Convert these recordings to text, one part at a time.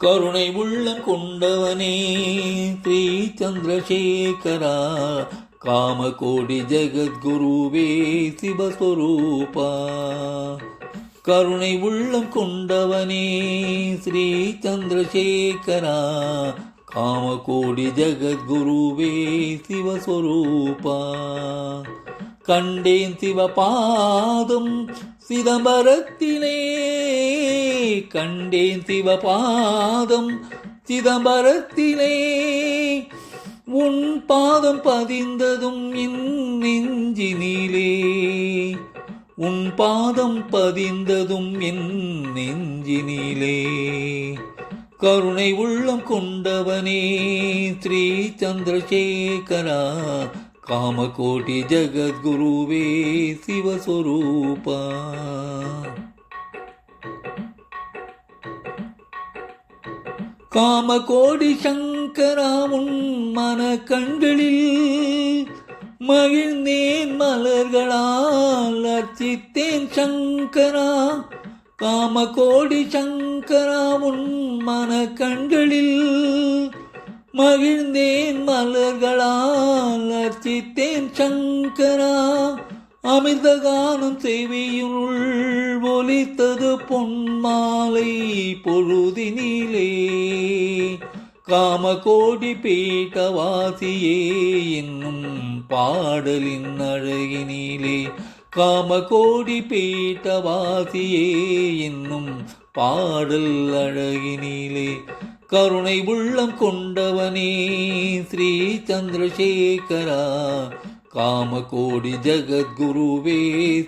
கருணை உள்ளம் கொண்டவனே ஸ்ரீ சந்திரசேகரா, காமகோடி ஜெகத்குருவே சிவஸ்வரூபா. கருணை உள்ளம் கொண்டவனே ஸ்ரீ சந்திரசேகரா, காமகோடி ஜெகத்குருவே சிவஸ்வரூபா. கண்டேன் சிவபாதம் சிதம்பரத்திலே, கண்டேன் சிவபாதம் சிதம்பரத்திலே, உன் பாதம் பதிந்ததும் என் நெஞ்சினிலே, உன் பாதம் பதிந்ததும் என் நெஞ்சினிலே. கருணை உள்ளம் கொண்டவனே ஸ்ரீ சந்திரசேகரா, காமகோடி ஜெகத்குருவே சிவஸ்வரூபா. காமகோடி சங்கரா, உன் மன கண்களில் மகிழ்ந்தேன் மலர்களால் அர்ச்சித்தேன் சங்கரா. காமகோடி சங்கரா, உன் மன கண்களில் மகிழ்ந்தேன் மலர்களால் அர்ச்சித்தேன் சங்கரா. அமிர்தகானம் செவியுள் ஒலித்தது பொன்மாலை பொழுதினிலே, காமகோடி பீட்டவாசியே என்னும் பாடலின் அழகினிலே, காமகோடி பீட்டவாசியே என்னும் பாடல் அழகினிலே. கருணை உள்ளம் கொண்டவனே ஸ்ரீ சந்திரசேகரா, காமகோடி ஜெகத்குருவே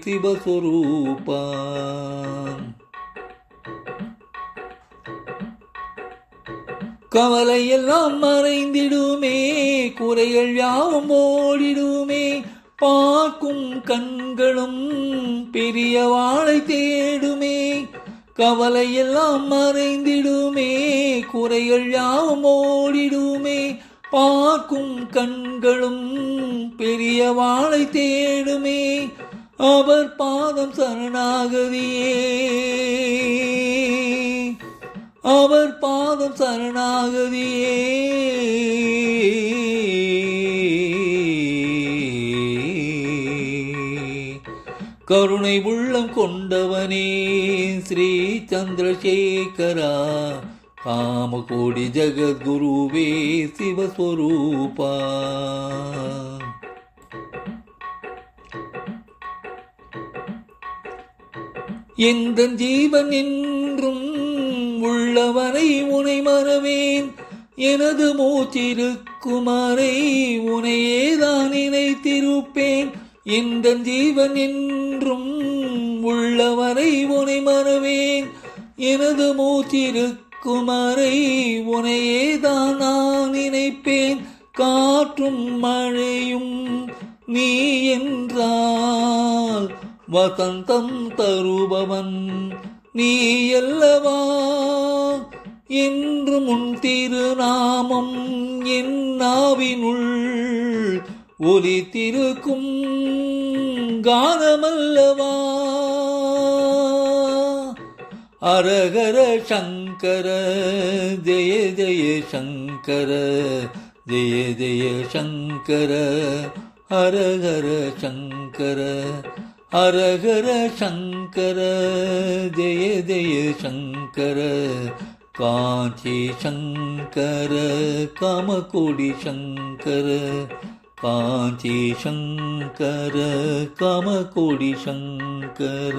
சிவஸ்வரூபா. கவலையெல்லாம் மறைந்திடுமே, குறைகள் யாவும் ஓடிடுமே, பார்க்கும் கண்களும் பெரிய வாழை தேடுமே. கவலையெல்லாம் மறைந்திடுமே, குறைகள் யாவும் ஓடிடுமே, பார்க்கும் கண்களும் பெரிய வாழை தேடுமே. அவர் பாதம் சரணாகதியே, அவர் பாதம் சரணாகதியே. கருணை உள்ளம் கொண்டவனே ஸ்ரீ சந்திரசேகரா, காமகோடி ஜெகத்குருவே சிவஸ்வரூபா. எந்தன் ஜீவன் என்றும் உள்ளவனை உனை மறவேன், எனது மூச்சிருக்குமாறை உனையேதான் நினைத்திருப்பேன். எந்தன் ஜீவன் என்றும் உள்ளவரை உனை மறவேன், எனது மூச்சிருக்குமாறை உனையேதான் நான் நினைப்பேன். காற்றும் மழையும் நீ என்றால் வசந்தம் தருபவன் நீ அல்லவா. என்றும் உன் திருநாமம் என் நாவினுள் ஒலித்திருக்கும் கானமல்லவா. அரகர சங்கர ஜெய ஜெய சங்கர, ஜெய ஜெய சங்கர, ஹரஹர சங்கர, ஹரஹர சங்கர, ஜெய ஜெய சங்கர. காஞ்சி சங்கர காமகோடி சங்கர, காஞ்சி சங்கர காமகோடி சங்கர.